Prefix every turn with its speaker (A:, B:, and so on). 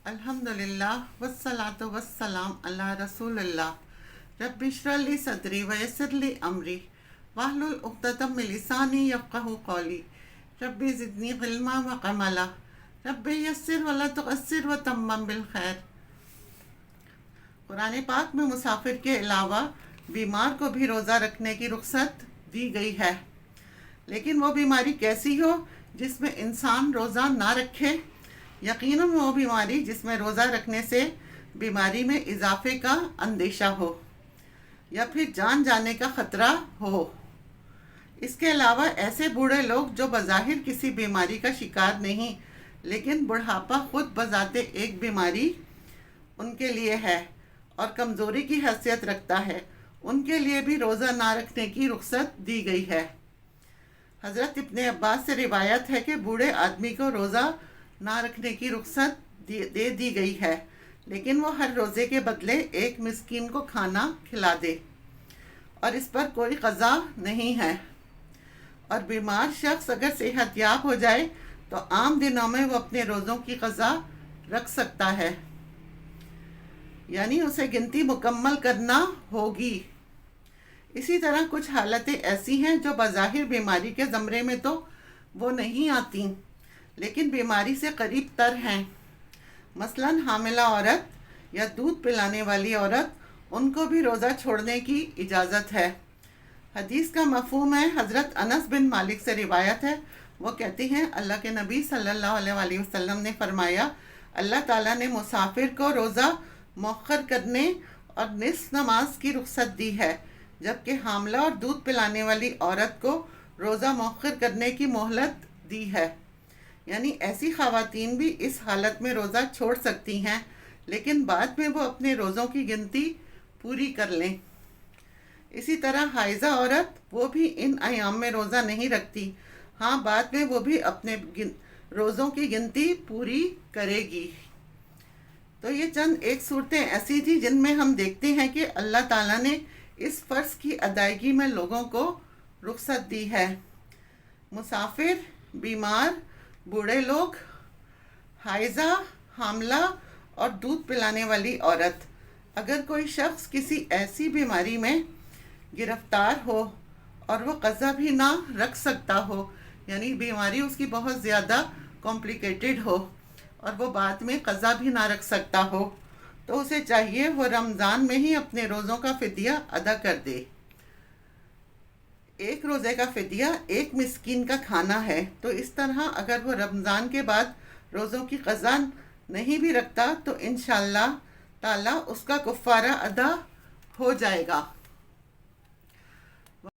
A: الحمدللہ والصلاۃ والسلام علی رسول اللہ رب اشرح لی صدری ویسر لی امری واحلل عقدۃ من لسانی یفقہوا قولی رب زدنی علما وعملا رب یسر ولا تعسر وتمم بالخیر۔ قرآن پاک میں مسافر کے علاوہ بیمار کو بھی روزہ رکھنے کی رخصت دی گئی ہے، لیکن وہ بیماری کیسی ہو جس میں انسان روزہ نہ رکھے؟ یقیناً وہ بیماری جس میں روزہ رکھنے سے بیماری میں اضافے کا اندیشہ ہو یا پھر جان جانے کا خطرہ ہو۔ اس کے علاوہ ایسے بوڑھے لوگ جو بظاہر کسی بیماری کا شکار نہیں، لیکن بڑھاپا خود بذات ایک بیماری ان کے لیے ہے اور کمزوری کی حیثیت رکھتا ہے، ان کے لیے بھی روزہ نہ رکھنے کی رخصت دی گئی ہے۔ حضرت ابن عباس سے روایت ہے کہ بوڑھے آدمی کو روزہ نہ رکھنے کی رخصت دے دی گئی ہے، لیکن وہ ہر روزے کے بدلے ایک مسکین کو کھانا کھلا دے اور اس پر کوئی قضا نہیں ہے۔ اور بیمار شخص اگر صحت یاب ہو جائے تو عام دنوں میں وہ اپنے روزوں کی قضا رکھ سکتا ہے، یعنی اسے گنتی مکمل کرنا ہوگی۔ اسی طرح کچھ حالتیں ایسی ہیں جو بظاہر بیماری کے زمرے میں تو وہ نہیں آتی، لیکن بیماری سے قریب تر ہیں۔ مثلاً حاملہ عورت یا دودھ پلانے والی عورت، ان کو بھی روزہ چھوڑنے کی اجازت ہے۔ حدیث کا مفہوم ہے، حضرت انس بن مالک سے روایت ہے، وہ کہتے ہیں اللہ کے نبی صلی اللہ علیہ وآلہ وسلم نے فرمایا، اللہ تعالیٰ نے مسافر کو روزہ مؤخر کرنے اور نصف نماز کی رخصت دی ہے، جبکہ حاملہ اور دودھ پلانے والی عورت کو روزہ مؤخر کرنے کی مہلت دی ہے۔ یعنی ایسی خواتین بھی اس حالت میں روزہ چھوڑ سکتی ہیں، لیکن بعد میں وہ اپنے روزوں کی گنتی پوری کر لیں۔ اسی طرح حائضہ عورت، وہ بھی ان ایام میں روزہ نہیں رکھتی، ہاں بعد میں وہ بھی اپنے روزوں کی گنتی پوری کرے گی۔ تو یہ چند ایک صورتیں ایسی تھی جن میں ہم دیکھتے ہیں کہ اللہ تعالیٰ نے اس فرض کی ادائیگی میں لوگوں کو رخصت دی ہے۔ مسافر، بیمار، بوڑھے لوگ، حائضہ، حاملہ اور دودھ پلانے والی عورت، اگر کوئی شخص کسی ایسی بیماری میں گرفتار ہو اور وہ قضا بھی نہ رکھ سکتا ہو، یعنی بیماری اس کی بہت زیادہ کمپلیکیٹڈ ہو اور وہ بعد میں قضا بھی نہ رکھ سکتا ہو، تو اسے چاہیے وہ رمضان میں ہی اپنے روزوں کا فدیہ ادا کر دے۔ ایک روزے کا فدیہ ایک مسکین کا کھانا ہے، تو اس طرح اگر وہ رمضان کے بعد روزوں کی قضا نہیں بھی رکھتا تو انشاءاللہ تعالیٰ اس کا کفارہ ادا ہو جائے گا۔